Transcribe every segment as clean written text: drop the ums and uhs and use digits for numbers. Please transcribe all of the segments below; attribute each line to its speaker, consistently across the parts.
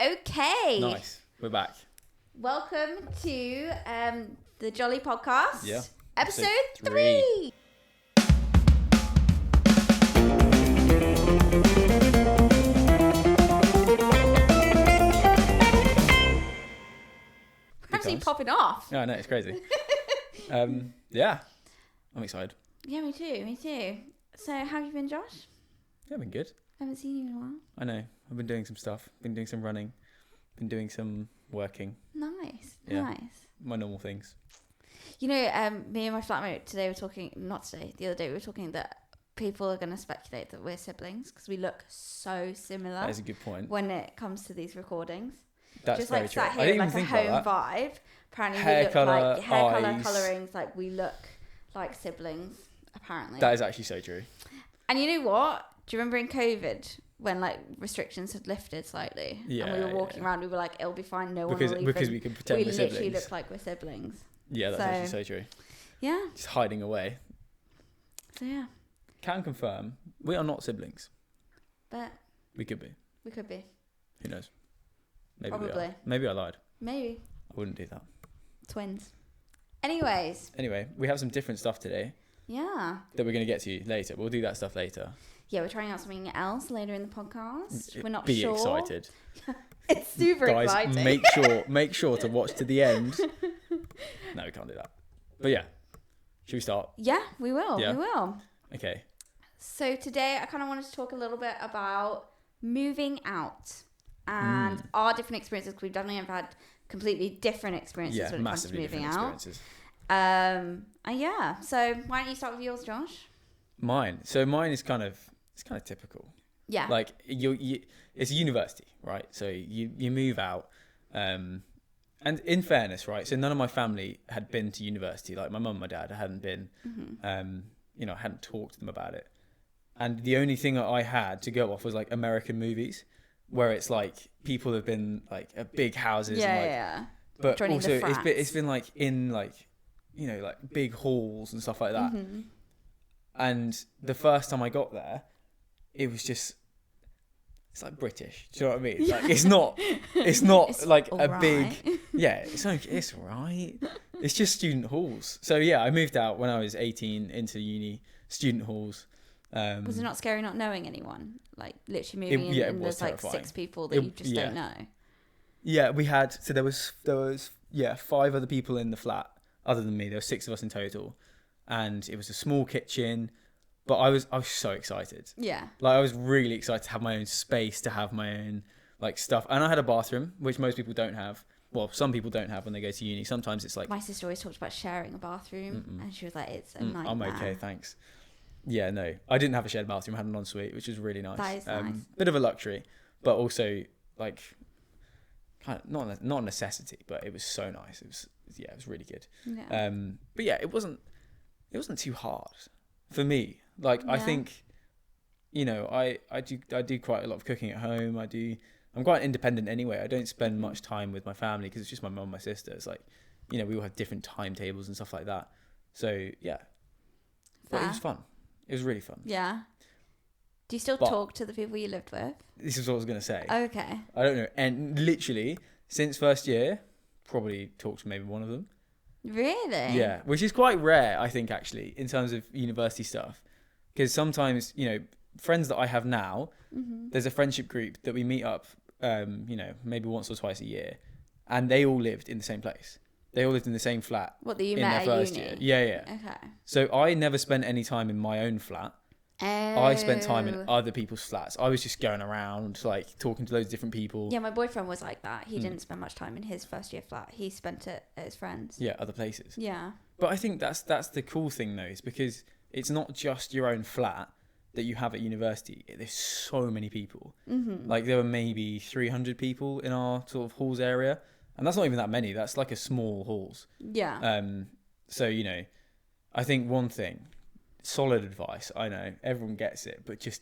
Speaker 1: Okay.
Speaker 2: Nice. We're back.
Speaker 1: Welcome to the Jolly Podcast.
Speaker 2: Yeah.
Speaker 1: Episode
Speaker 2: Episode
Speaker 1: 3. We're actually
Speaker 2: times.
Speaker 1: popping off.
Speaker 2: Yeah, I know, it's crazy. Yeah. I'm excited.
Speaker 1: Yeah, me too. Me too. So, how have you been, Josh?
Speaker 2: Yeah, been good.
Speaker 1: Haven't seen you in a while.
Speaker 2: I know. I've been doing some stuff. Been doing some running. Been doing some working.
Speaker 1: Nice.
Speaker 2: Yeah.
Speaker 1: Nice.
Speaker 2: My normal things.
Speaker 1: You know, me and my flatmate today were talking, not today, the other day we were talking that people are going to speculate that we're siblings because we look so similar
Speaker 2: That is a good point.
Speaker 1: when it comes to these recordings.
Speaker 2: That's
Speaker 1: Just
Speaker 2: very
Speaker 1: like
Speaker 2: true.
Speaker 1: sat
Speaker 2: I
Speaker 1: here
Speaker 2: didn't
Speaker 1: like
Speaker 2: even
Speaker 1: a
Speaker 2: think
Speaker 1: home
Speaker 2: about that.
Speaker 1: vibe. Apparently
Speaker 2: Hair
Speaker 1: we look
Speaker 2: colour,
Speaker 1: like hair colour,
Speaker 2: eyes.
Speaker 1: colourings, like we look like siblings, apparently.
Speaker 2: That is actually so true.
Speaker 1: And you know what? Do you remember in COVID when like restrictions had lifted slightly and we
Speaker 2: Yeah,
Speaker 1: were walking around, we were like, it'll be fine, no
Speaker 2: Because
Speaker 1: one will
Speaker 2: because
Speaker 1: even...
Speaker 2: we can pretend
Speaker 1: We
Speaker 2: we're
Speaker 1: literally
Speaker 2: siblings.
Speaker 1: look like we're siblings.
Speaker 2: Yeah, that's
Speaker 1: So-
Speaker 2: actually so true.
Speaker 1: Yeah.
Speaker 2: Just hiding away.
Speaker 1: So yeah.
Speaker 2: Can confirm we are not siblings.
Speaker 1: But
Speaker 2: We could be.
Speaker 1: we could be.
Speaker 2: Who knows? Maybe we
Speaker 1: Probably.
Speaker 2: are. Maybe I lied.
Speaker 1: Maybe.
Speaker 2: I wouldn't do that.
Speaker 1: Twins. Anyways.
Speaker 2: Anyway, we have some different stuff today
Speaker 1: Yeah.
Speaker 2: that we're going to get to later. We'll do that stuff later.
Speaker 1: Yeah, we're trying out something else later in the podcast. We're not
Speaker 2: Be
Speaker 1: sure.
Speaker 2: excited.
Speaker 1: It's super
Speaker 2: Guys,
Speaker 1: exciting.
Speaker 2: make sure to watch to the end. No, we can't do that. But yeah. Should we start?
Speaker 1: Yeah, we will.
Speaker 2: Yeah.
Speaker 1: We will.
Speaker 2: Okay.
Speaker 1: So today I kind of wanted to talk a little bit about moving out and our different experiences, because we've definitely have had completely different experiences
Speaker 2: Yeah,
Speaker 1: when it comes to
Speaker 2: massively
Speaker 1: moving
Speaker 2: different
Speaker 1: out.
Speaker 2: experiences.
Speaker 1: And yeah, so why don't you start with yours, Josh?
Speaker 2: Mine. So mine is kind of typical.
Speaker 1: Yeah.
Speaker 2: Like you it's a university, right? So you move out, and in fairness, right? So none of my family had been to university. Like my mum and my dad hadn't been. I hadn't talked to them about it. And the only thing that I had to go off was like American movies, where it's like people have been like at big houses.
Speaker 1: yeah,
Speaker 2: and like,
Speaker 1: yeah.
Speaker 2: But
Speaker 1: Joining
Speaker 2: also
Speaker 1: the
Speaker 2: it's been like in like, like big halls and stuff like that.
Speaker 1: Mm-hmm.
Speaker 2: And the first time I got there, it was just, it's like British. Do you know what I mean? Like it's not
Speaker 1: It's
Speaker 2: like
Speaker 1: all
Speaker 2: a
Speaker 1: right.
Speaker 2: big, yeah, it's right. It's just student halls. So yeah, I moved out when I was 18 into uni, student halls.
Speaker 1: Was it not scary not knowing anyone? Like literally moving in
Speaker 2: it
Speaker 1: and
Speaker 2: was
Speaker 1: there's like
Speaker 2: terrifying.
Speaker 1: 6 people that you just don't know.
Speaker 2: Yeah, we had, so there was 5 other people in the flat other than me. There were 6 of us in total, and it was a small kitchen, but I was so excited.
Speaker 1: Yeah.
Speaker 2: Like I was really excited to have my own space, to have my own like stuff, and I had a bathroom, which most people don't have. Well, some people don't have when they go to uni. Sometimes it's like,
Speaker 1: My sister always talked about sharing a bathroom, and she was like, it's a nightmare.
Speaker 2: I'm okay, thanks. Yeah, no, I didn't have a shared bathroom. I had an ensuite, which was really nice.
Speaker 1: That is nice.
Speaker 2: Bit of a luxury, but also like kind of not a necessity, but it was so nice. It was really good.
Speaker 1: Yeah.
Speaker 2: But yeah, it wasn't too hard for me. Like I
Speaker 1: Yeah.
Speaker 2: think, I do quite a lot of cooking at home. I'm quite independent anyway. I don't spend much time with my family because it's just my mum and my sister. It's like, we all have different timetables and stuff like that. So yeah, but it
Speaker 1: Fair.
Speaker 2: was fun. It was really fun.
Speaker 1: Yeah. Do you still
Speaker 2: But-
Speaker 1: talk to the people you lived with?
Speaker 2: This is what I was going to say.
Speaker 1: Okay.
Speaker 2: I don't know. And literally, since first year, probably talked to maybe one of them.
Speaker 1: Really?
Speaker 2: Yeah, which is quite rare, I think, actually, in terms of university stuff. Because sometimes, friends that I have now, there's a friendship group that we meet up, maybe once or twice a year. And they all lived in the same place. They all lived in the same flat
Speaker 1: What, that you
Speaker 2: in
Speaker 1: met
Speaker 2: their
Speaker 1: at
Speaker 2: first
Speaker 1: uni?
Speaker 2: year. Yeah.
Speaker 1: Okay.
Speaker 2: So I never spent any time in my own flat. I spent time in other people's flats. I was just going around, like, talking to loads of different people.
Speaker 1: Yeah, my boyfriend was like that. He didn't spend much time in his first year flat. He spent it at his friends.
Speaker 2: Yeah, other places.
Speaker 1: Yeah.
Speaker 2: But I think that's the cool thing, though, is because it's not just your own flat that you have at university. There's so many people. Like, there were maybe 300 people in our sort of halls area. And that's not even that many. That's like a small halls.
Speaker 1: Yeah.
Speaker 2: So, I think one thing, solid advice, I know, everyone gets it, but just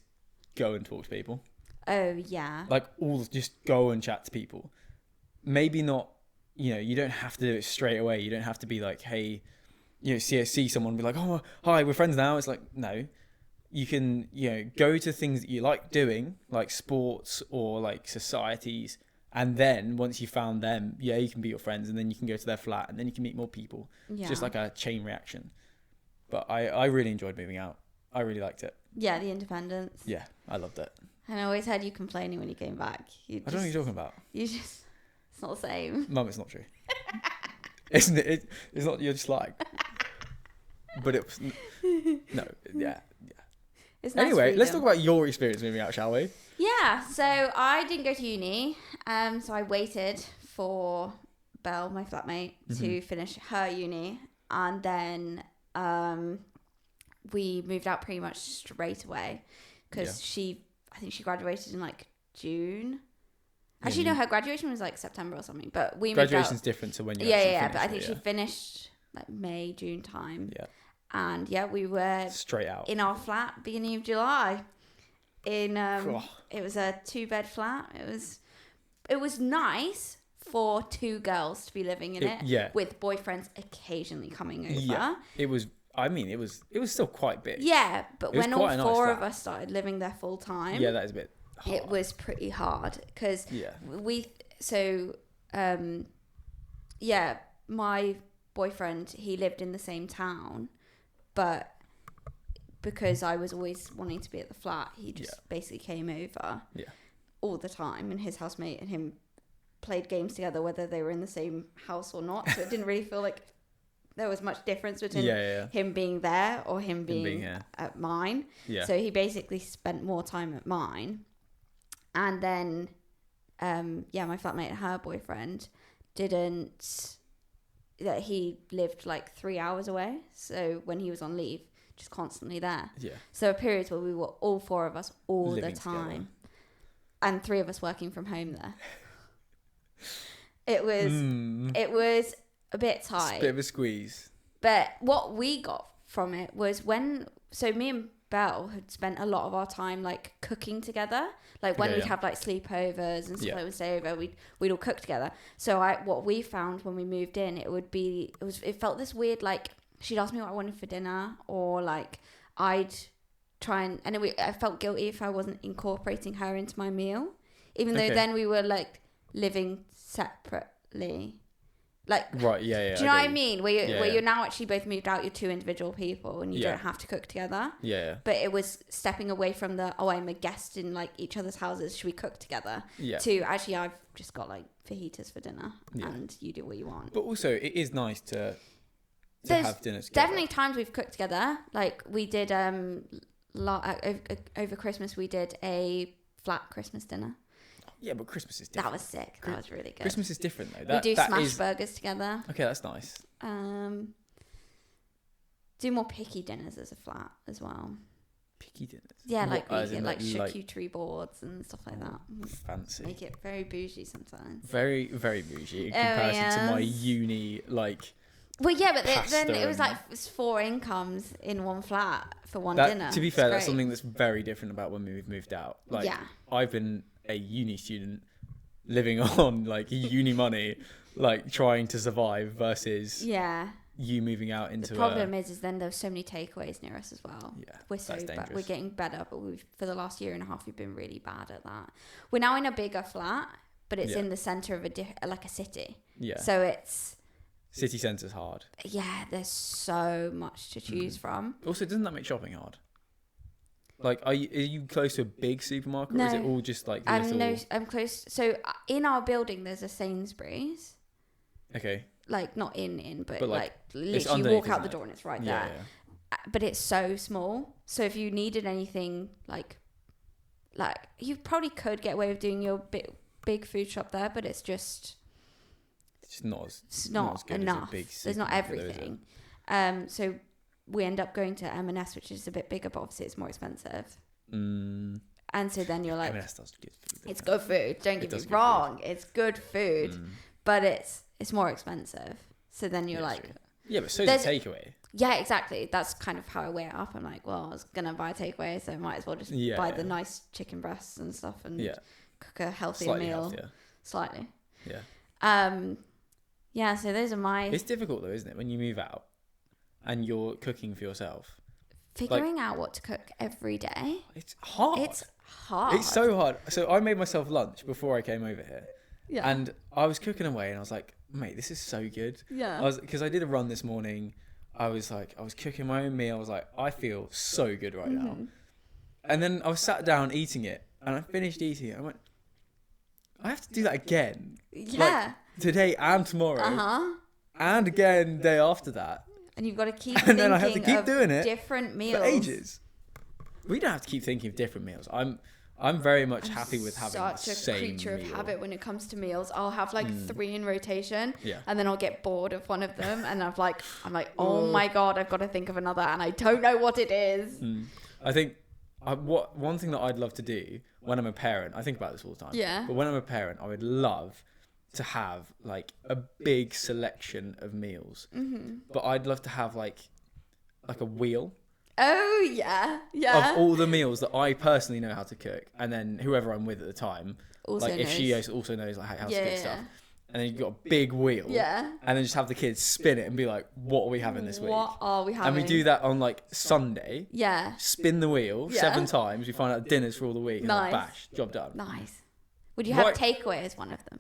Speaker 2: go and talk to people.
Speaker 1: Oh, yeah.
Speaker 2: Like, just go and chat to people. Maybe not, you don't have to do it straight away. You don't have to be like, hey, see someone and be like, oh, hi, we're friends now. It's like, no. You can, go to things that you like doing, like sports or like societies, And then once you found them, yeah, you can be your friends, and then you can go to their flat, and then you can meet more people.
Speaker 1: Yeah.
Speaker 2: It's just like a chain reaction. But I really enjoyed moving out. I really liked it.
Speaker 1: Yeah, the independence.
Speaker 2: Yeah, I loved it.
Speaker 1: And I always heard you complaining when you came back.
Speaker 2: I don't know what you're talking about.
Speaker 1: It's not the same.
Speaker 2: Mum, it's not true. Isn't it? It's not. You're just like. But it was. No. Yeah.
Speaker 1: It's nice
Speaker 2: Anyway, let's talk
Speaker 1: freedom.
Speaker 2: about your experience moving out, shall we?
Speaker 1: Yeah, so I didn't go to uni. So I waited for Belle, my flatmate, to finish her uni. And then we moved out pretty much straight away. Because I think she graduated in like June. Actually, no, her graduation was like September or something. But we moved out.
Speaker 2: Graduation's different to when you
Speaker 1: Yeah. But I think she finished like May, June time.
Speaker 2: Yeah.
Speaker 1: And yeah, we were
Speaker 2: Straight out.
Speaker 1: in our flat beginning of July. It was a 2-bed flat. It was nice for 2 girls to be living in it.
Speaker 2: Yeah.
Speaker 1: With boyfriends occasionally coming over.
Speaker 2: Yeah. It was. I mean, it was still quite big.
Speaker 1: Yeah, but
Speaker 2: It was
Speaker 1: when all
Speaker 2: quite a nice
Speaker 1: 4
Speaker 2: flat.
Speaker 1: of us started living there full time,
Speaker 2: Yeah, that is a bit hard.
Speaker 1: it was pretty hard because
Speaker 2: Yeah.
Speaker 1: my boyfriend, he lived in the same town, but because I was always wanting to be at the flat, he just basically came over all the time, and his housemate and him played games together whether they were in the same house or not, so it didn't really feel like there was much difference between him being there or him being at mine.
Speaker 2: Yeah.
Speaker 1: So he basically spent more time at mine. And then, my flatmate and her boyfriend he lived like 3 hours away. So when he was on leave, just constantly there.
Speaker 2: Yeah.
Speaker 1: So there were periods where we were all 4 of us all
Speaker 2: Living
Speaker 1: the time.
Speaker 2: together.
Speaker 1: And 3 of us working from home there. It was a bit tight.
Speaker 2: It's a bit of a squeeze.
Speaker 1: But what we got from it was me and Belle had spent a lot of our time like cooking together. Like when we'd have like sleepovers and stuff like we'd stay over, we'd all cook together. So what we found when we moved in, it felt this weird, like she'd ask me what I wanted for dinner, or like I'd try and I felt guilty if I wasn't incorporating her into my meal, even though then we were like living separately. Like,
Speaker 2: right, yeah.
Speaker 1: Do you know what I mean? Where you're now actually both moved out, you're 2 individual people, and you don't have to cook together.
Speaker 2: Yeah.
Speaker 1: But it was stepping away from I'm a guest in like each other's houses. Should we cook together?
Speaker 2: Yeah.
Speaker 1: To actually, I've just got like fajitas for dinner, and you do what you want.
Speaker 2: But also, it is nice to
Speaker 1: There's
Speaker 2: have dinner together.
Speaker 1: definitely times we've cooked together. Like we did over Christmas, we did a flat Christmas dinner.
Speaker 2: Yeah, but Christmas is different.
Speaker 1: That was sick. That was really good.
Speaker 2: Christmas is different though.
Speaker 1: We do smash burgers together.
Speaker 2: Okay, that's nice.
Speaker 1: Do more picky dinners as a flat as well.
Speaker 2: Picky dinners.
Speaker 1: Yeah,
Speaker 2: What,
Speaker 1: like
Speaker 2: as
Speaker 1: we
Speaker 2: in,
Speaker 1: get like
Speaker 2: like
Speaker 1: charcuterie boards and stuff like that.
Speaker 2: Fancy.
Speaker 1: Make it very bougie sometimes.
Speaker 2: Very, very bougie in comparison to my uni like.
Speaker 1: Well, yeah, but then
Speaker 2: pasta
Speaker 1: it was
Speaker 2: and-
Speaker 1: like it's 4 incomes in one flat for one
Speaker 2: That,
Speaker 1: dinner.
Speaker 2: to be
Speaker 1: It's
Speaker 2: fair, that's
Speaker 1: great.
Speaker 2: something that's very different about when we've moved out. Like,
Speaker 1: Yeah.
Speaker 2: I've been a uni student living on like uni money, like trying to survive versus
Speaker 1: Yeah.
Speaker 2: you moving out into
Speaker 1: The problem is then there's so many takeaways near us as well.
Speaker 2: Yeah,
Speaker 1: We're so
Speaker 2: that's
Speaker 1: bad.
Speaker 2: dangerous.
Speaker 1: We're getting better, but for the last year and a half we've been really bad at that. We're now in a bigger flat, but it's
Speaker 2: Yeah.
Speaker 1: in the center of like a city.
Speaker 2: Yeah.
Speaker 1: So it's
Speaker 2: City centre's hard.
Speaker 1: there's so much to choose from.
Speaker 2: Also, doesn't that make shopping hard? Like, are you close to a big supermarket, or is it
Speaker 1: No.
Speaker 2: all just like
Speaker 1: I'm close. So in our building there's a Sainsbury's.
Speaker 2: Okay.
Speaker 1: Like not in, but
Speaker 2: But,
Speaker 1: like
Speaker 2: it's
Speaker 1: literally you
Speaker 2: underneath,
Speaker 1: walk out
Speaker 2: isn't
Speaker 1: the
Speaker 2: it?
Speaker 1: door and it's right
Speaker 2: Yeah,
Speaker 1: there. But it's so small. So if you needed anything like you probably could get away with doing your big food shop there, but it's just
Speaker 2: It's not as
Speaker 1: it's
Speaker 2: not
Speaker 1: not
Speaker 2: as good
Speaker 1: enough.
Speaker 2: as a big
Speaker 1: There's not
Speaker 2: supermarket, though, is it?
Speaker 1: everything. So we end up going to M&S, which is a bit bigger, but obviously it's more expensive.
Speaker 2: Mm,
Speaker 1: And so then you're like,
Speaker 2: M&S does good food.
Speaker 1: it's good food. Don't get
Speaker 2: does
Speaker 1: me
Speaker 2: good
Speaker 1: wrong. It's good food,
Speaker 2: Mm.
Speaker 1: but it's more expensive. So then you're
Speaker 2: Yeah,
Speaker 1: like,
Speaker 2: true. Yeah, but so
Speaker 1: There's-
Speaker 2: is a takeaway.
Speaker 1: yeah, exactly. That's kind of how I weigh it up. I'm like, well, I was gonna buy a takeaway, so I might as well just
Speaker 2: Yeah,
Speaker 1: buy
Speaker 2: yeah.
Speaker 1: the nice chicken breasts and stuff and
Speaker 2: Yeah,
Speaker 1: cook a healthier
Speaker 2: slightly
Speaker 1: meal.
Speaker 2: healthier.
Speaker 1: Slightly.
Speaker 2: Yeah.
Speaker 1: Yeah. So those are my
Speaker 2: It's difficult though, isn't it, when you move out and you're cooking for yourself?
Speaker 1: figuring out what to cook every day.
Speaker 2: It's hard.
Speaker 1: It's hard.
Speaker 2: It's so hard. So I made myself lunch before I came over here,
Speaker 1: Yeah.
Speaker 2: And I was cooking away, and I was like, mate, this is so good.
Speaker 1: Yeah.
Speaker 2: Because I did a run this morning. I was cooking my own meal. I was like, I feel so good right now. And then I was sat down eating it, and I finished eating it. I went, I have to do that again.
Speaker 1: Yeah.
Speaker 2: Like, today and tomorrow. And again day after that.
Speaker 1: And you've got to keep
Speaker 2: and then I have to keep doing it
Speaker 1: different meals
Speaker 2: for ages. We don't have to keep thinking of different meals. I'm very much happy with having the same
Speaker 1: such a creature
Speaker 2: meal.
Speaker 1: of habit when it comes to meals. I'll have like 3 in rotation,
Speaker 2: Yeah.
Speaker 1: and then I'll get bored of one of them, and I'm like, oh my god, I've got to think of another, and I don't know what it is.
Speaker 2: I think one thing that I'd love to do when I'm a parent, I think about this all the time.
Speaker 1: Yeah.
Speaker 2: But when I'm a parent, I would love to have like a big selection of meals. But I'd love to have like a wheel.
Speaker 1: Oh yeah, yeah.
Speaker 2: Of all the meals that I personally know how to cook, and then whoever I'm with at the time,
Speaker 1: Also
Speaker 2: like if she
Speaker 1: knows.
Speaker 2: also knows like how to
Speaker 1: Yeah,
Speaker 2: cook
Speaker 1: yeah.
Speaker 2: stuff, and then you've got a big wheel,
Speaker 1: Yeah.
Speaker 2: and then just have the kids spin it and be like, "What are we having this week?"
Speaker 1: What are we having?
Speaker 2: And we do that on like Sunday.
Speaker 1: Yeah.
Speaker 2: Spin the wheel
Speaker 1: Yeah.
Speaker 2: 7 times. We find out dinners for all the week, and
Speaker 1: Nice.
Speaker 2: like, bash, job done.
Speaker 1: Nice. Would you have
Speaker 2: Right.
Speaker 1: takeaway as one of them?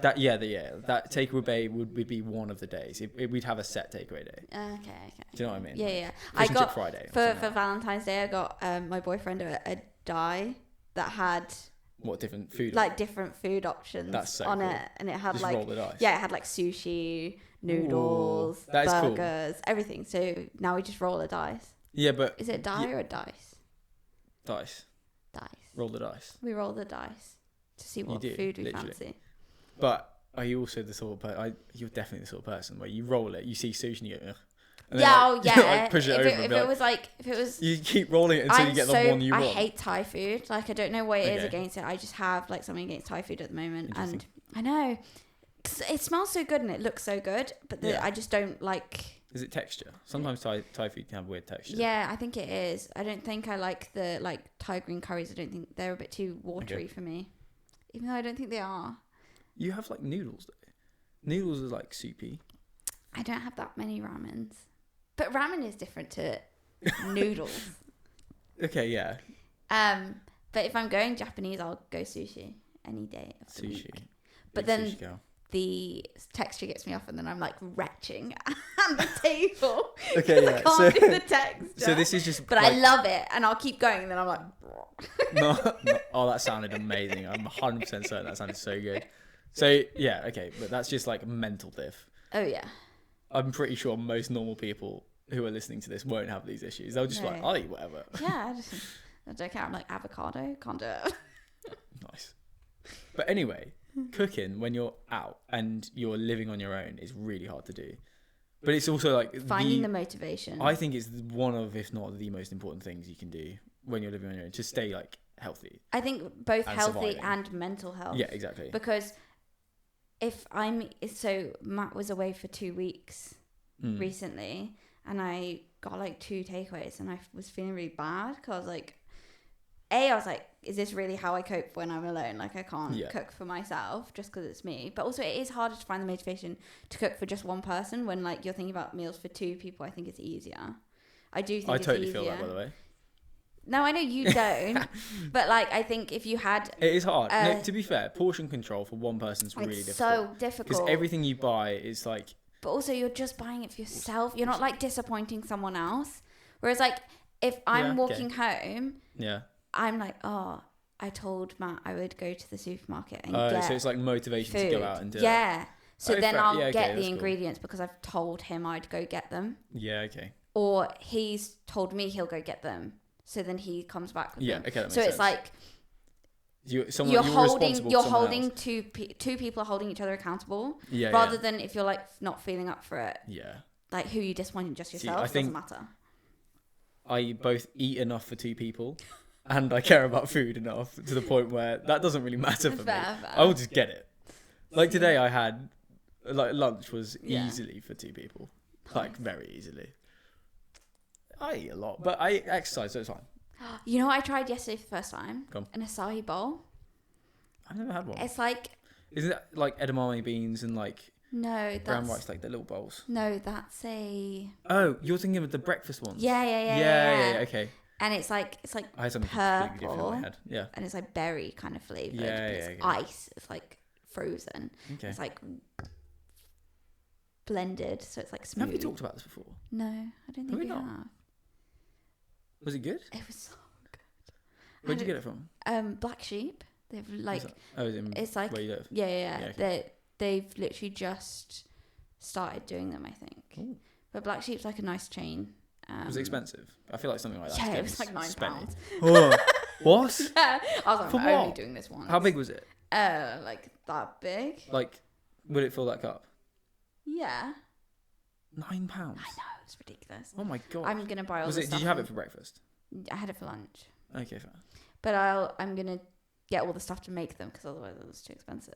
Speaker 2: That takeaway would be one of the days. We'd have a set takeaway day.
Speaker 1: Okay.
Speaker 2: Do you know what I mean?
Speaker 1: Yeah.
Speaker 2: Fish and
Speaker 1: I got
Speaker 2: chip Friday or
Speaker 1: for
Speaker 2: something like
Speaker 1: Valentine's Day. I got my boyfriend a die that had
Speaker 2: what different food?
Speaker 1: like different food options
Speaker 2: That's so
Speaker 1: on
Speaker 2: cool.
Speaker 1: it, and it had
Speaker 2: Just
Speaker 1: like
Speaker 2: roll the dice.
Speaker 1: yeah, it had like sushi, noodles,
Speaker 2: that is cool.
Speaker 1: burgers, everything. So now we just roll the dice.
Speaker 2: Yeah, but
Speaker 1: Is it a die or a dice?
Speaker 2: dice.
Speaker 1: Dice.
Speaker 2: Roll the dice.
Speaker 1: We roll the dice to see what
Speaker 2: do,
Speaker 1: food we
Speaker 2: literally.
Speaker 1: fancy.
Speaker 2: But are you also the sort of person? You're definitely the sort of person where you roll it, you see sushi, and you go, ugh. And then,
Speaker 1: Yeah,
Speaker 2: like,
Speaker 1: oh yeah.
Speaker 2: you, like, push it
Speaker 1: if
Speaker 2: over.
Speaker 1: it,
Speaker 2: and
Speaker 1: if
Speaker 2: be
Speaker 1: it was
Speaker 2: you keep rolling it until you get the one you want.
Speaker 1: I hate Thai food. Like I don't know what it is
Speaker 2: Okay.
Speaker 1: against it. I just have like something against Thai food at the moment, and
Speaker 2: Interesting.
Speaker 1: I know 'cause it smells so good and it looks so good, but
Speaker 2: Yeah.
Speaker 1: I just don't like.
Speaker 2: Is it texture? Sometimes Thai food can have weird texture.
Speaker 1: Yeah, I think it is. I don't think I like the Thai green curries. I don't think they're a bit too watery for me, even though I don't think they are.
Speaker 2: You have like noodles though. Noodles are like soupy.
Speaker 1: I don't have that many ramens, but ramen is different to noodles.
Speaker 2: Okay, yeah.
Speaker 1: But if I'm going Japanese, I'll go sushi any day of the
Speaker 2: Sushi.
Speaker 1: week. But
Speaker 2: Big
Speaker 1: then
Speaker 2: sushi girl.
Speaker 1: the texture gets me off, and then I'm like retching at the table.
Speaker 2: Okay,
Speaker 1: 'cause
Speaker 2: yeah.
Speaker 1: I can't do the texture.
Speaker 2: So this is just.
Speaker 1: But I love it, and I'll keep going, and then I'm like.
Speaker 2: no, oh, that sounded amazing. I'm 100% certain that sounded so good. So yeah, okay, but that's just like mental diff.
Speaker 1: Oh yeah.
Speaker 2: I'm pretty sure most normal people who are listening to this won't have these issues. They'll just be like,
Speaker 1: No.
Speaker 2: I'll eat whatever.
Speaker 1: Yeah, I don't care. I'm like avocado, can't do it.
Speaker 2: Nice. But anyway, cooking when you're out and you're living on your own is really hard to do. But it's also like
Speaker 1: Finding the motivation.
Speaker 2: I think it's one of, if not the most important things you can do when you're living on your own to stay like healthy.
Speaker 1: I think both
Speaker 2: and
Speaker 1: healthy
Speaker 2: surviving.
Speaker 1: and mental health.
Speaker 2: Yeah, exactly.
Speaker 1: Because Matt was away for 2 weeks recently, and I got like 2 takeaways, and I was feeling really bad because I was like, is this really how I cope when I'm alone? Like I can't cook for myself just because it's me. But also it is harder to find the motivation to cook for just one person when like you're thinking about meals for 2 people. I think it's easier. I do think
Speaker 2: I
Speaker 1: it's
Speaker 2: totally
Speaker 1: easier.
Speaker 2: feel that, by the way.
Speaker 1: No, I know you don't. But like I think if you had
Speaker 2: It is hard. No, to be fair, portion control for one person's really
Speaker 1: it's
Speaker 2: difficult.
Speaker 1: so difficult.
Speaker 2: Because everything you buy is like...
Speaker 1: But also you're just buying it for yourself. You're not like disappointing someone else. Whereas like if I'm walking home, I'm like, oh, I told Matt I would go to the supermarket and get
Speaker 2: so it's like motivation
Speaker 1: food.
Speaker 2: to go out and do it.
Speaker 1: Yeah. So then
Speaker 2: fair.
Speaker 1: I'll
Speaker 2: Yeah, okay,
Speaker 1: get
Speaker 2: that's
Speaker 1: the
Speaker 2: cool.
Speaker 1: ingredients because I've told him I'd go get them.
Speaker 2: Yeah, okay.
Speaker 1: Or he's told me he'll go get them. So then he comes back with them.
Speaker 2: Okay, that makes
Speaker 1: so
Speaker 2: sense.
Speaker 1: it's like
Speaker 2: you're
Speaker 1: holding
Speaker 2: holding
Speaker 1: two people are holding each other accountable
Speaker 2: yeah,
Speaker 1: rather than if you're like not feeling up for it.
Speaker 2: Yeah.
Speaker 1: Like who you disappointing just yourself
Speaker 2: I think
Speaker 1: doesn't matter.
Speaker 2: I both eat enough for 2 people and I care about food enough to the point where that doesn't really matter for
Speaker 1: Fair.
Speaker 2: me. I will just get it. Like today I had like lunch was easily for 2 people. Like very easily. I eat a lot, but I exercise, so it's fine.
Speaker 1: You know what I tried yesterday for the first time?
Speaker 2: Go on.
Speaker 1: An acai bowl.
Speaker 2: I've never had one.
Speaker 1: It's like
Speaker 2: Isn't it like edamame beans and like
Speaker 1: no,
Speaker 2: brown
Speaker 1: that's
Speaker 2: rice, like the little bowls?
Speaker 1: no, that's a
Speaker 2: Oh, you're thinking of the breakfast ones?
Speaker 1: yeah.
Speaker 2: Okay.
Speaker 1: And it's like
Speaker 2: I had something completely different in
Speaker 1: purple,
Speaker 2: my head. Yeah.
Speaker 1: and it's like berry kind of flavoured.
Speaker 2: Yeah,
Speaker 1: but
Speaker 2: yeah,
Speaker 1: it's
Speaker 2: okay.
Speaker 1: ice. It's like frozen.
Speaker 2: Okay.
Speaker 1: It's like blended, so it's like smooth.
Speaker 2: Have we talked about this before?
Speaker 1: No, I don't think we have.
Speaker 2: Was it good?
Speaker 1: It was so good.
Speaker 2: Where'd you get it from?
Speaker 1: Black Sheep. They've like it's like
Speaker 2: where you live?
Speaker 1: Yeah. Okay. They've literally just started doing them, I think.
Speaker 2: Ooh.
Speaker 1: But Black Sheep's like a nice chain.
Speaker 2: Was it expensive? I feel like something like that.
Speaker 1: Yeah, it was like £9.
Speaker 2: Oh, what?
Speaker 1: Yeah. I was like,
Speaker 2: For
Speaker 1: I'm
Speaker 2: what?
Speaker 1: only doing this once.
Speaker 2: How big was it?
Speaker 1: Like that big.
Speaker 2: Like, would it fill that cup?
Speaker 1: Yeah.
Speaker 2: £9.
Speaker 1: I know, it's ridiculous.
Speaker 2: Oh my god.
Speaker 1: I'm gonna buy all
Speaker 2: was
Speaker 1: this
Speaker 2: it?
Speaker 1: stuff.
Speaker 2: Did you have it for breakfast?
Speaker 1: I had it for lunch.
Speaker 2: Okay, fine.
Speaker 1: But I'm gonna get all the stuff to make them because otherwise it's too expensive.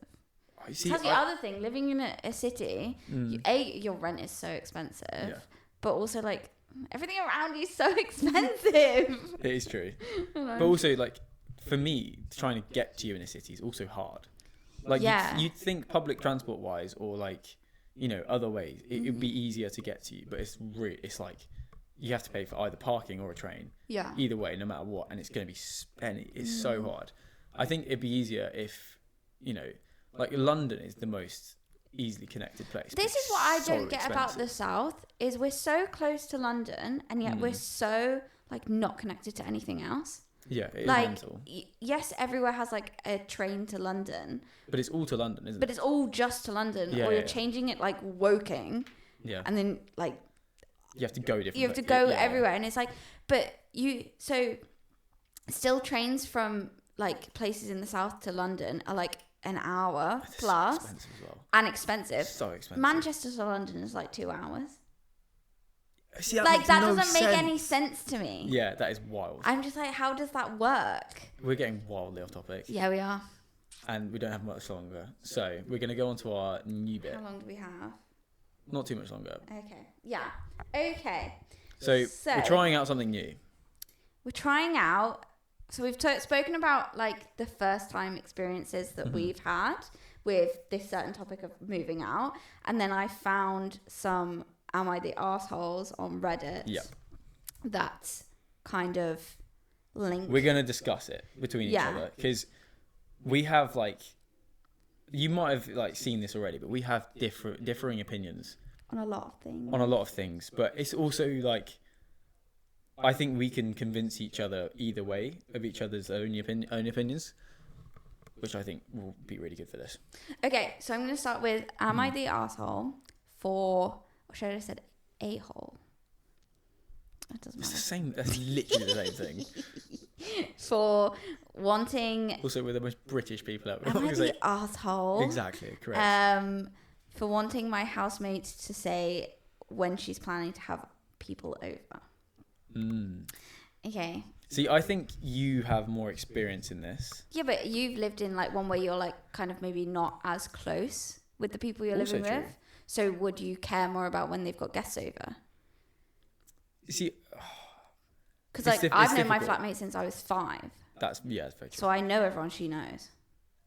Speaker 2: Oh, you see,
Speaker 1: That's the other thing. Living in a city, your rent is so expensive, but also like everything around you is so expensive.
Speaker 2: It is true. But also, like, for me, trying to get to you in a city is also hard. Like, you'd think public transport wise, or like, you know, other ways, it would be easier to get to you. But it's like you have to pay for either parking or a train.
Speaker 1: Yeah.
Speaker 2: Either way, no matter what, and it's going to be spenny. It's so hard. I think it'd be easier if, you know, like London is the most easily connected place.
Speaker 1: This is what I don't get about the South, is we're so close to London and yet we're so like not connected to anything else.
Speaker 2: Yeah, it is
Speaker 1: like,
Speaker 2: mental.
Speaker 1: Yes, everywhere has like a train to London.
Speaker 2: But it's all to London, isn't it?
Speaker 1: But it's all just to London. Or you're changing it like Woking.
Speaker 2: Yeah.
Speaker 1: And then like...
Speaker 2: You have to go different.
Speaker 1: You have to go everywhere. And it's like... But so still trains from like places in the South to London are like an hour plus.
Speaker 2: Expensive as well.
Speaker 1: And expensive.
Speaker 2: So expensive.
Speaker 1: Manchester to London is like 2 hours.
Speaker 2: See, that
Speaker 1: like that
Speaker 2: no
Speaker 1: doesn't
Speaker 2: sense.
Speaker 1: make any sense to me.
Speaker 2: Yeah, that is wild.
Speaker 1: I'm just like, how does that work?
Speaker 2: We're getting wildly off topic.
Speaker 1: Yeah, we are.
Speaker 2: And we don't have much longer. So we're going to go on to our new bit.
Speaker 1: How long do we have?
Speaker 2: Not too much longer.
Speaker 1: Okay. Yeah. Okay.
Speaker 2: So we're trying out something new.
Speaker 1: We're trying out. So we've spoken about like the first time experiences that we've had with this certain topic of moving out. And then I found some Am I the Arseholes on Reddit.
Speaker 2: Yep.
Speaker 1: That's kind of linked.
Speaker 2: We're going to discuss it between each other. Because we have like... You might have like seen this already, but we have differing opinions.
Speaker 1: On a lot of things.
Speaker 2: But it's also like... I think we can convince each other either way of each other's own opinions, which I think will be really good for this.
Speaker 1: Okay, so I'm going to start with, am I the arsehole for, or should I have said a-hole? It doesn't matter.
Speaker 2: It's the same, that's literally the same thing.
Speaker 1: For wanting...
Speaker 2: Also, we're the most British people ever.
Speaker 1: Am I the arsehole?
Speaker 2: Exactly, correct.
Speaker 1: For wanting my housemate to say when she's planning to have people over. Okay.
Speaker 2: See, I think you have more experience in this.
Speaker 1: Yeah, but you've lived in like one where you're like kind of maybe not as close with the people you're living with. So would you care more about when they've got guests over?
Speaker 2: See,
Speaker 1: because like I've known my flatmate since I was 5.
Speaker 2: That's very true.
Speaker 1: So I know everyone she knows.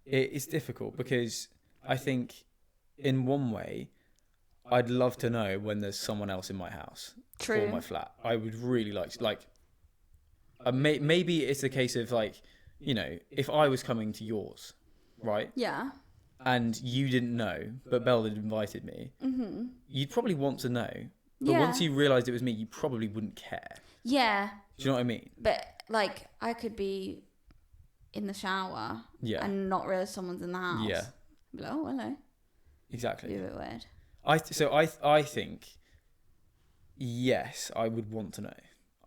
Speaker 2: It's difficult because I think in one way, I'd love to know when there's someone else in my house.
Speaker 1: True.
Speaker 2: Or my flat. I would really like maybe it's a case of like, you know, if I was coming to yours, right?
Speaker 1: Yeah.
Speaker 2: And you didn't know, but Belle had invited me, you'd probably want to know. But once you realised it was me, you probably wouldn't care.
Speaker 1: Yeah.
Speaker 2: Do you know what I mean?
Speaker 1: But like, I could be in the shower and not realise someone's in the house.
Speaker 2: Yeah.
Speaker 1: Be like, oh, hello.
Speaker 2: Exactly.
Speaker 1: It'd be a bit weird.
Speaker 2: I think, yes, I would want to know.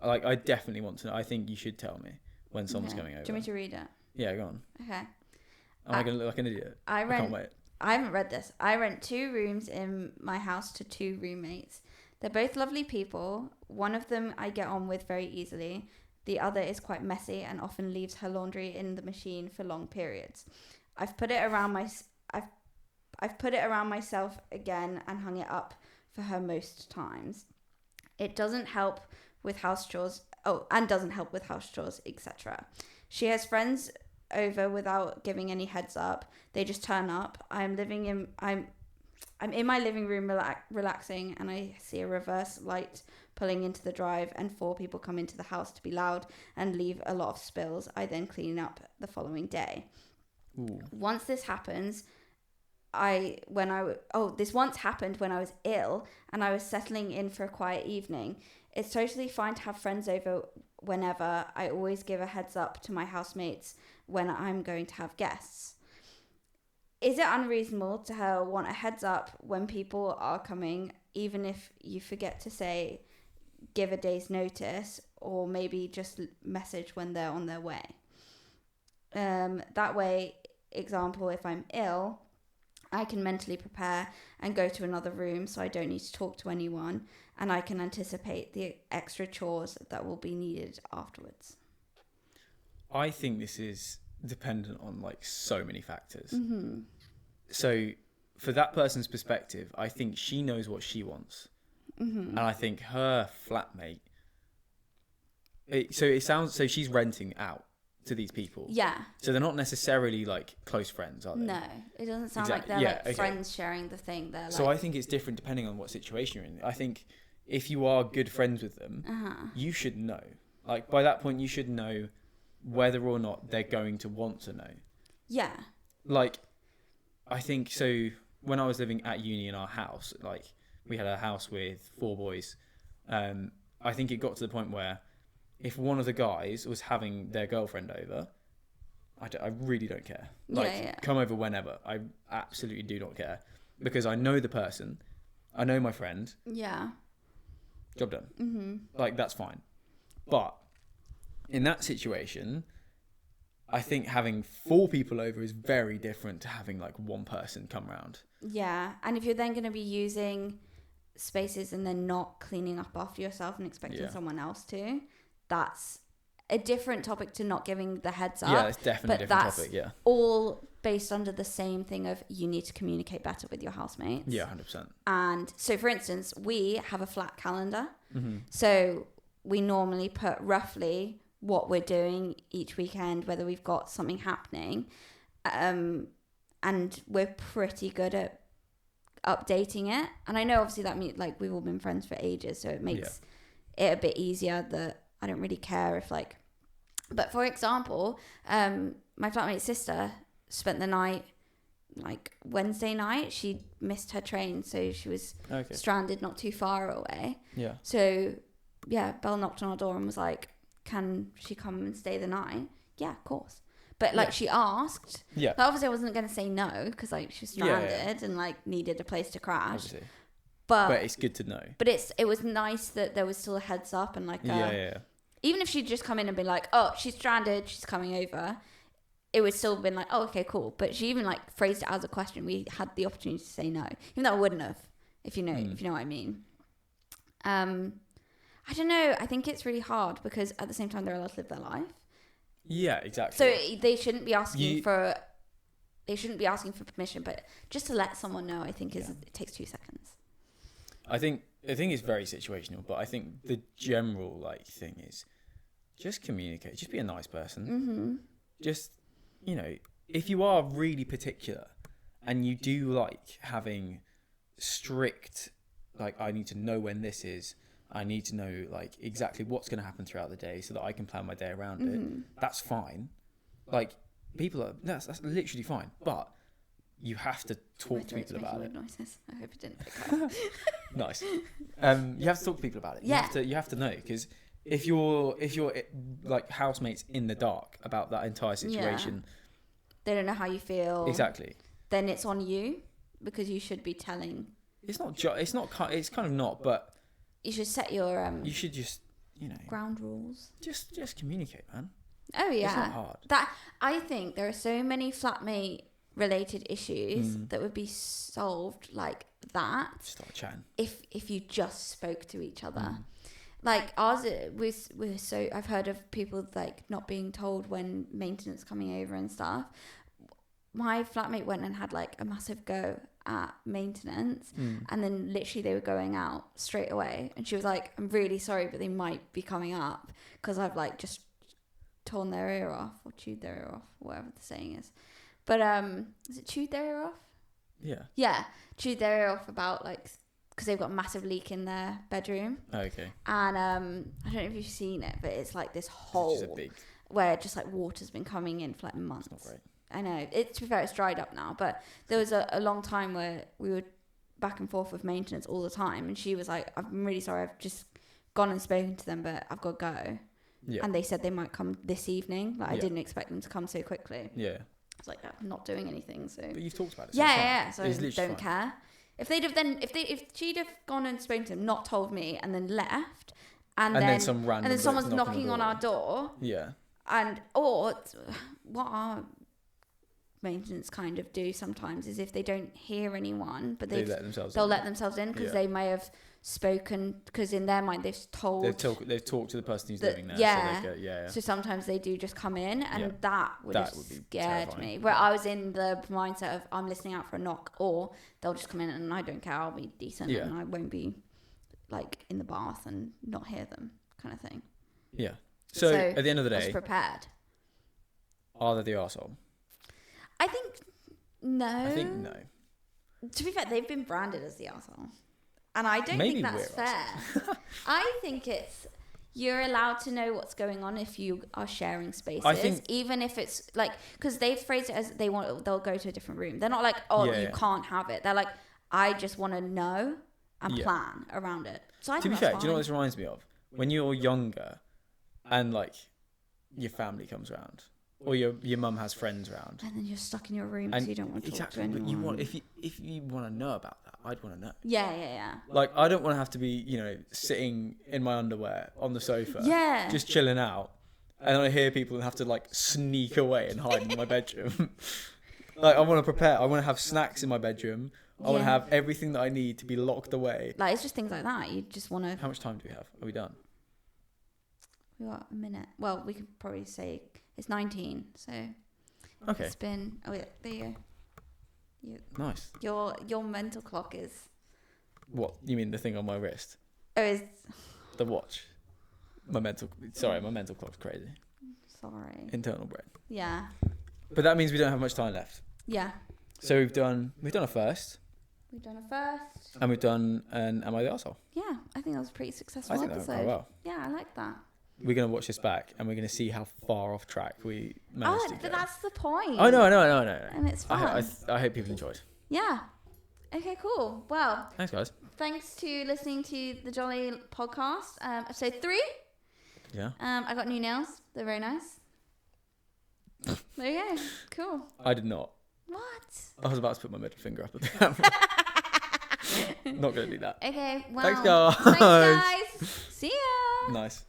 Speaker 2: Like, I definitely want to know. I think you should tell me when someone's coming over.
Speaker 1: Do you want me to read it?
Speaker 2: Yeah, go on.
Speaker 1: Okay.
Speaker 2: Am I going to look like an idiot?
Speaker 1: I
Speaker 2: can't wait.
Speaker 1: I haven't read this. I rent 2 rooms in my house to 2 roommates. They're both lovely people. One of them I get on with very easily. The other is quite messy and often leaves her laundry in the machine for long periods. I've put it around myself again and hung it up for her most times. It doesn't help with house chores. Doesn't help with house chores, etc. She has friends over without giving any heads up. They just turn up. I'm in my living room relaxing, and I see a reverse light pulling into the drive, and 4 people come into the house to be loud and leave a lot of spills. I then clean up the following day.
Speaker 2: Ooh.
Speaker 1: Once this happens, this once happened when I was ill and I was settling in for a quiet evening. It's totally fine to have friends over whenever. I always give a heads up to my housemates when I'm going to have guests. Is it unreasonable to want a heads up when people are coming, even if you forget to say, give a day's notice, or maybe just message when they're on their way? That way, example, if I'm ill, I can mentally prepare and go to another room so I don't need to talk to anyone, and I can anticipate the extra chores that will be needed afterwards.
Speaker 2: I think this is dependent on like so many factors.
Speaker 1: Mm-hmm.
Speaker 2: So for that person's perspective, I think she knows what she wants. Mm-hmm. And I think her flatmate, so she's renting out to these people.
Speaker 1: Yeah.
Speaker 2: So they're not necessarily like close friends, are they?
Speaker 1: No, it doesn't sound like they're friends sharing the thing. They're like...
Speaker 2: So I think it's different depending on what situation you're in. I think if you are good friends with them, you should know. Like by that point, you should know whether or not they're going to want to know.
Speaker 1: Yeah.
Speaker 2: Like, I think so. When I was living at uni in our house, like we had a house with 4 boys. I think it got to the point where if one of the guys was having their girlfriend over, I really don't care. Like, come over whenever. I absolutely do not care. Because I know the person. I know my friend.
Speaker 1: Yeah.
Speaker 2: Job done.
Speaker 1: Mm-hmm.
Speaker 2: Like, that's fine. But in that situation, I think having 4 people over is very different to having, like, one person come round.
Speaker 1: Yeah. And if you're then going to be using spaces and then not cleaning up after yourself and expecting someone else to, that's a different topic to not giving the heads up.
Speaker 2: Yeah, it's definitely a different topic, yeah.
Speaker 1: All based under the same thing of you need to communicate better with your housemates.
Speaker 2: Yeah, 100%.
Speaker 1: And so, for instance, we have a flat calendar.
Speaker 2: Mm-hmm.
Speaker 1: So we normally put roughly what we're doing each weekend, whether we've got something happening. And we're pretty good at updating it. And I know obviously that means like we've all been friends for ages, so it makes it a bit easier that I don't really care if like, but for example, my flatmate's sister spent the night, like Wednesday night, she missed her train. So she was stranded not too far away. Yeah. So yeah, Belle knocked on our door and was like, can she come and stay the night? Yeah, of course. But like she asked. Yeah. But obviously I wasn't going to say no because like she was stranded and like needed a place to crash. Obviously. But
Speaker 2: it's good to know.
Speaker 1: But it was nice that there was still a heads up and like even if she'd just come in and been like, oh, she's stranded, she's coming over, it would still have been like, oh, okay, cool. But she even like phrased it as a question. We had the opportunity to say no, even though I wouldn't have, if you know what I mean. I don't know. I think it's really hard because at the same time they're allowed to live their life.
Speaker 2: Yeah, exactly.
Speaker 1: So they shouldn't be asking for permission, but just to let someone know, I think it takes 2 seconds.
Speaker 2: I think it's very situational, but I think the general like thing is just communicate. Just be a nice person. Mm-hmm. Just, you know, if you are really particular and you do like having strict, like I need to know when this is, I need to know like exactly what's going to happen throughout the day so that I can plan my day around it. That's fine. Like that's literally fine. But you have to talk to people about it.
Speaker 1: Noises. I hope it didn't pick up.
Speaker 2: Nice. You have to talk to people about it. You have to know, because if you're like housemates in the dark about that entire situation,
Speaker 1: they don't know how you feel.
Speaker 2: Exactly.
Speaker 1: Then it's on you because you should be telling.
Speaker 2: It's kind of not, but
Speaker 1: you should set your
Speaker 2: you should just, you know,
Speaker 1: ground rules.
Speaker 2: Just communicate, man.
Speaker 1: Oh yeah.
Speaker 2: It's not hard.
Speaker 1: That I think there are so many flatmate related issues that would be solved like that.
Speaker 2: Start chatting.
Speaker 1: If you just spoke to each other. Like ours we're so I've heard of people like not being told when maintenance coming over and stuff. My flatmate went and had like a massive go at maintenance and then literally they were going out straight away and she was like, I'm really sorry, but they might be coming up because I've like just torn their ear off or chewed their ear off, whatever the saying is. But is it chewed their ear off? Yeah, chewed their ear off about like because they've got a massive leak in their bedroom.
Speaker 2: Okay.
Speaker 1: And I don't know if you've seen it, but it's like this hole where just like water's been coming in for like months.
Speaker 2: That's not great.
Speaker 1: I know. To be fair, it's dried up now. But there was a long time where we were back and forth with maintenance all the time. And she was like, I'm really sorry. I've just gone and spoken to them, but I've got to go.
Speaker 2: Yeah.
Speaker 1: And they said they might come this evening. Like, I didn't expect them to come so quickly.
Speaker 2: Yeah.
Speaker 1: I was like, I'm not doing anything. So.
Speaker 2: But you've talked about it.
Speaker 1: So yeah. So I don't
Speaker 2: fine.
Speaker 1: care. If she'd have gone and spoken to him, not told me, and then left, and then someone's knocking on our door.
Speaker 2: Yeah.
Speaker 1: Or what our maintenance kind of do sometimes is if they don't hear anyone, but they'll let themselves in because they may have spoken, because in their mind they've talked
Speaker 2: to the person who's living there.
Speaker 1: Yeah. So sometimes they do just come in, and that would have scared me. Where I was in the mindset of I'm listening out for a knock, or they'll just come in and I don't care. I'll be decent and I won't be like in the bath and not hear them, kind of thing.
Speaker 2: Yeah. So at the end of the day,
Speaker 1: I was prepared.
Speaker 2: Are they the arsehole?
Speaker 1: I think no. To be fair, they've been branded as the arsehole. And I don't think that's fair. I think you're allowed to know what's going on if you are sharing spaces, even if it's like, because they've phrased it as they'll go to a different room. They're not like, you can't have it. They're like, I just want to know and plan around it. So I think that's fine.
Speaker 2: Do you know what this reminds me of? When you're younger and like your family comes around. Or your mum has friends around,
Speaker 1: and then you're stuck in your room, so you don't want to talk to anyone.
Speaker 2: But you want, if you want to know about that, I'd want to know.
Speaker 1: Yeah.
Speaker 2: Like, I don't want to have to be, sitting in my underwear on the sofa, just chilling out, and I hear people and have to like sneak away and hide in my bedroom. Like, I want to prepare. I want to have snacks in my bedroom. I want to have everything that I need to be locked away.
Speaker 1: Like, it's just things like that. You just want to.
Speaker 2: How much time do we have? Are we done?
Speaker 1: We got a minute. Well, we could probably say. It's 19, so
Speaker 2: okay.
Speaker 1: It's been. Oh yeah, there you go.
Speaker 2: Nice.
Speaker 1: Your mental clock is.
Speaker 2: What you mean? The thing on my wrist?
Speaker 1: Oh, is
Speaker 2: the watch. My mental clock's crazy.
Speaker 1: Sorry.
Speaker 2: Internal brain.
Speaker 1: Yeah.
Speaker 2: But that means we don't have much time left.
Speaker 1: Yeah.
Speaker 2: So we've done a first.
Speaker 1: We've done a first.
Speaker 2: And we've done an Am I the Arsehole?
Speaker 1: Yeah, I think that was a pretty successful
Speaker 2: episode.
Speaker 1: That
Speaker 2: went quite well.
Speaker 1: Yeah, I like that.
Speaker 2: We're going to watch this back and we're going to see how far off track we managed to get.
Speaker 1: But that's the point.
Speaker 2: I know.
Speaker 1: And it's fun.
Speaker 2: I hope people enjoyed.
Speaker 1: Yeah. Okay, cool. Well.
Speaker 2: Thanks, guys.
Speaker 1: Thanks to listening to the Jolly podcast, episode 3.
Speaker 2: Yeah.
Speaker 1: I got new nails. They're very nice. There you go. Cool.
Speaker 2: I did not.
Speaker 1: What?
Speaker 2: I was about to put my middle finger up at the camera. Not going to do that.
Speaker 1: Okay, well.
Speaker 2: Thanks, guys.
Speaker 1: See ya.
Speaker 2: Nice.